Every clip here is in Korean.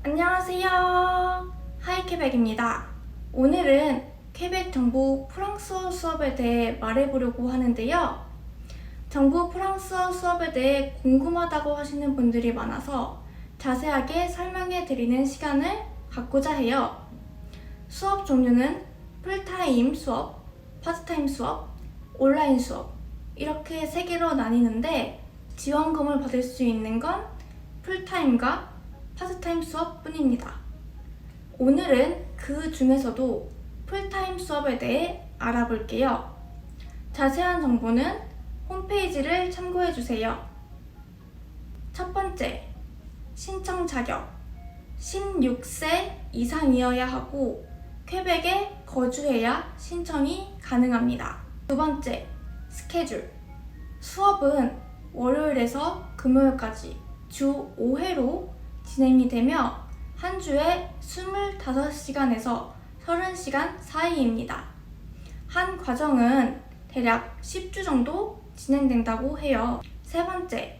안녕하세요. 하이케벡입니다. 오늘은 퀘벡 정부 프랑스어 수업에 대해 말해보려고 하는데요. 정부 프랑스어 수업에 대해 궁금하다고 하시는 분들이 많아서 자세하게 설명해 드리는 시간을 갖고자 해요. 수업 종류는 풀타임 수업, 파트타임 수업, 온라인 수업 이렇게 3개로 나뉘는데 지원금을 받을 수 있는 건 풀타임과 파트타임 수업 뿐입니다. 오늘은 그 중에서도 풀타임 수업에 대해 알아볼게요. 자세한 정보는 홈페이지를 참고해주세요. 첫 번째, 신청 자격. 16세 이상이어야 하고 퀘벡에 거주해야 신청이 가능합니다. 두 번째, 스케줄. 수업은 월요일에서 금요일까지 주 5회로 진행이 되며 한 주에 25시간에서 30시간 사이입니다. 한 과정은 대략 10주 정도 진행된다고 해요. 세 번째,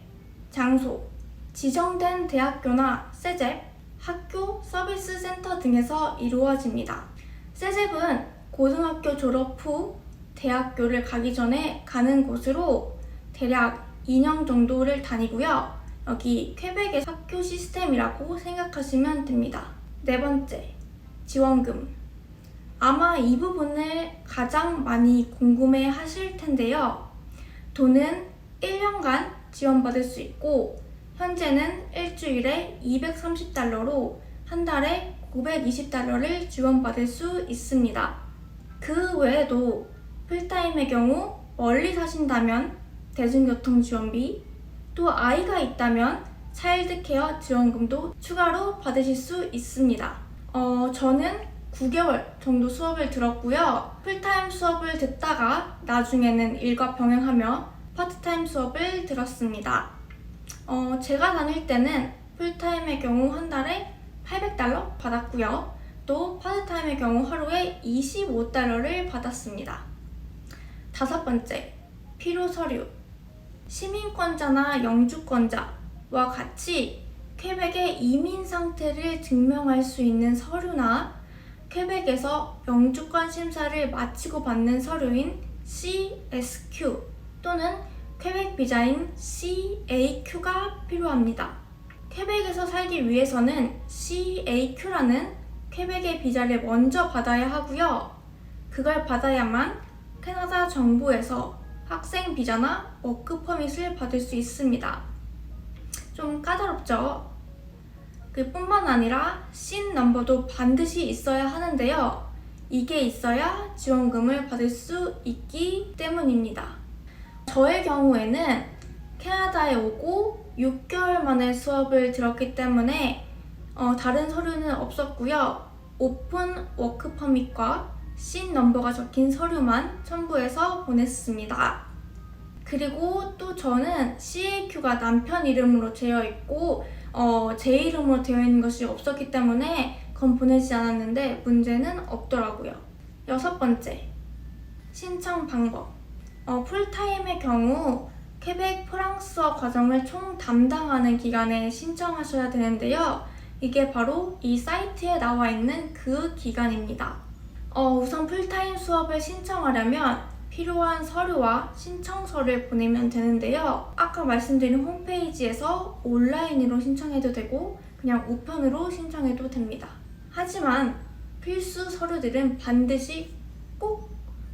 장소. 지정된 대학교나 세잽, 학교 서비스 센터 등에서 이루어집니다. 세잽은 고등학교 졸업 후 대학교를 가기 전에 가는 곳으로 대략 2년 정도를 다니고요. 여기 퀘벡의 학교 시스템이라고 생각하시면 됩니다. 네 번째, 지원금. 아마 이 부분을 가장 많이 궁금해 하실 텐데요. 돈은 1년간 지원받을 수 있고 현재는 일주일에 $230로 한 달에 $920를 지원받을 수 있습니다. 그 외에도 풀타임의 경우 멀리 사신다면 대중교통 지원비, 또 아이가 있다면 차일드케어 지원금도 추가로 받으실 수 있습니다. 저는 9개월 정도 수업을 들었고요. 풀타임 수업을 듣다가 나중에는 일과 병행하며 파트타임 수업을 들었습니다. 제가 다닐 때는 풀타임의 경우 한 달에 $800 받았고요. 또 파트타임의 경우 하루에 $25를 받았습니다. 다섯 번째, 필요 서류. 시민권자나 영주권자와 같이 퀘벡의 이민 상태를 증명할 수 있는 서류나 퀘벡에서 영주권 심사를 마치고 받는 서류인 CSQ 또는 퀘벡 비자인 CAQ가 필요합니다. 퀘벡에서 살기 위해서는 CAQ라는 퀘벡의 비자를 먼저 받아야 하고요. 그걸 받아야만 캐나다 정부에서 학생 비자나 워크 퍼밋을 받을 수 있습니다. 좀 까다롭죠? 그뿐만 아니라 SIN 넘버도 반드시 있어야 하는데요. 이게 있어야 지원금을 받을 수 있기 때문입니다. 저의 경우에는 캐나다에 오고 6개월 만에 수업을 들었기 때문에 다른 서류는 없었고요. 오픈 워크 퍼밋과 SIN 넘버가 적힌 서류만 첨부해서 보냈습니다. 그리고 또 저는 CAQ가 남편 이름으로 되어 있고 제 이름으로 되어 있는 것이 없었기 때문에 그건 보내지 않았는데 문제는 없더라고요. 여섯 번째, 신청 방법. 풀타임의 경우 퀘벡 프랑스어 과정을 총 담당하는 기관에 신청하셔야 되는데요. 이게 바로 이 사이트에 나와 있는 그 기관입니다. 우선 풀타임 수업을 신청하려면 필요한 서류와 신청서를 보내면 되는데요. 아까 말씀드린 홈페이지에서 온라인으로 신청해도 되고 그냥 우편으로 신청해도 됩니다. 하지만 필수 서류들은 반드시 꼭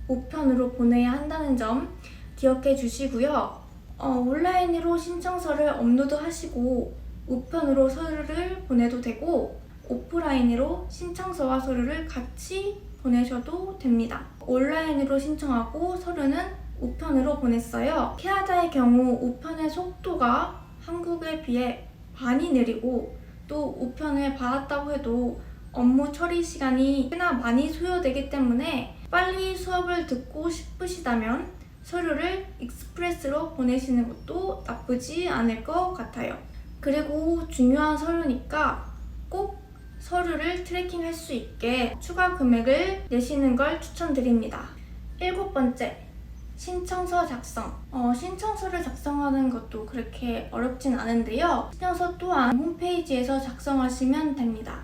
우편으로 보내야 한다는 점 기억해 주시고요. 온라인으로 신청서를 업로드하시고 우편으로 서류를 보내도 되고 오프라인으로 신청서와 서류를 같이 보내셔도 됩니다. 온라인으로 신청하고 서류는 우편으로 보냈어요. 캐나다의 경우 우편의 속도가 한국에 비해 많이 느리고 또 우편을 받았다고 해도 업무 처리 시간이 꽤나 많이 소요되기 때문에 빨리 수업을 듣고 싶으시다면 서류를 익스프레스로 보내시는 것도 나쁘지 않을 것 같아요. 그리고 중요한 서류니까 꼭 서류를 트래킹할 수 있게 추가 금액을 내시는 걸 추천드립니다. 일곱 번째, 신청서 작성. 신청서를 작성하는 것도 그렇게 어렵진 않은데요. 신청서 또한 홈페이지에서 작성하시면 됩니다.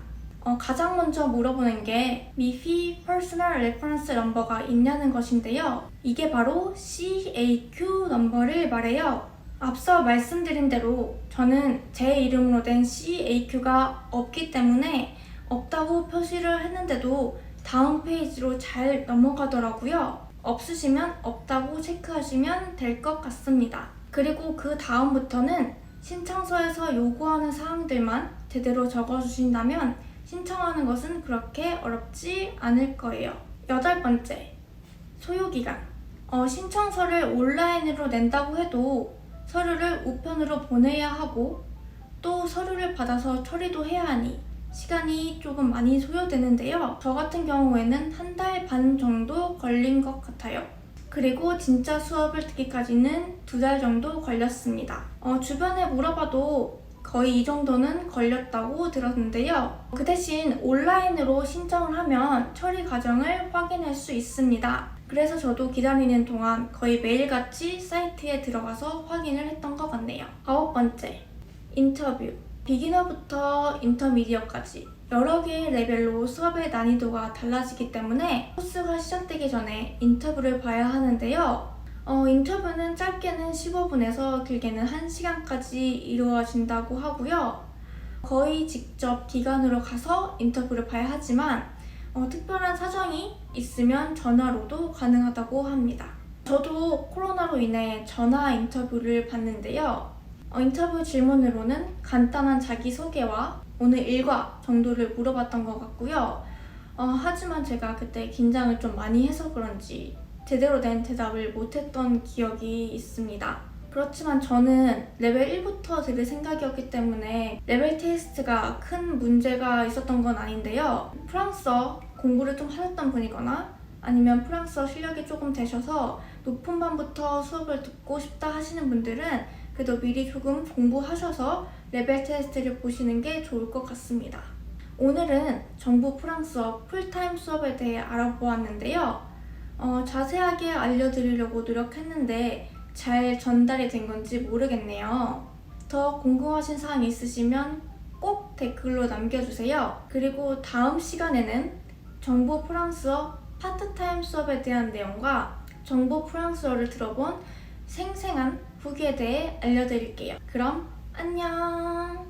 가장 먼저 물어보는 게 미피 퍼스널 레퍼런스 넘버가 있냐는 것인데요. 이게 바로 CAQ 넘버를 말해요. 앞서 말씀드린 대로 저는 제 이름으로 된 CAQ가 없기 때문에 없다고 표시를 했는데도 다음 페이지로 잘 넘어가더라고요. 없으시면 없다고 체크하시면 될 것 같습니다. 그리고 그 다음부터는 신청서에서 요구하는 사항들만 제대로 적어주신다면 신청하는 것은 그렇게 어렵지 않을 거예요. 8번째, 소요기간. 신청서를 온라인으로 낸다고 해도 서류를 우편으로 보내야 하고 또 서류를 받아서 처리도 해야 하니 시간이 조금 많이 소요되는데요. 저 같은 경우에는 1달 반 정도 걸린 것 같아요. 그리고 진짜 수업을 듣기까지는 2달 정도 걸렸습니다. 주변에 물어봐도 거의 이 정도는 걸렸다고 들었는데요. 그 대신 온라인으로 신청을 하면 처리 과정을 확인할 수 있습니다. 그래서 저도 기다리는 동안 거의 매일같이 사이트에 들어가서 확인을 했던 것 같네요. 9번째, 인터뷰. 비기너부터 인터미디어까지 여러 개의 레벨로 수업의 난이도가 달라지기 때문에 코스가 시작되기 전에 인터뷰를 봐야 하는데요. 인터뷰는 짧게는 15분에서 길게는 1시간까지 이루어진다고 하고요. 거의 직접 기관으로 가서 인터뷰를 봐야 하지만 특별한 사정이 있으면 전화로도 가능하다고 합니다. 저도 코로나로 인해 전화 인터뷰를 봤는데요. 인터뷰 질문으로는 간단한 자기소개와 오늘 일과 정도를 물어봤던 것 같고요. 하지만 제가 그때 긴장을 좀 많이 해서 그런지 제대로 된 대답을 못했던 기억이 있습니다. 그렇지만 저는 레벨 1부터 들을 생각이었기 때문에 레벨 테스트가 큰 문제가 있었던 건 아닌데요. 프랑스어 공부를 좀 하셨던 분이거나 아니면 프랑스어 실력이 조금 되셔서 높은 반부터 수업을 듣고 싶다 하시는 분들은 그래도 미리 조금 공부하셔서 레벨 테스트를 보시는 게 좋을 것 같습니다. 오늘은 정부 프랑스어 풀타임 수업에 대해 알아보았는데요. 자세하게 알려드리려고 노력했는데 잘 전달이 된 건지 모르겠네요. 더 궁금하신 사항이 있으시면 꼭 댓글로 남겨주세요. 그리고 다음 시간에는 정부 프랑스어 파트타임 수업에 대한 내용과 정부 프랑스어를 들어본 생생한 후기에 대해 알려드릴게요. 그럼 안녕!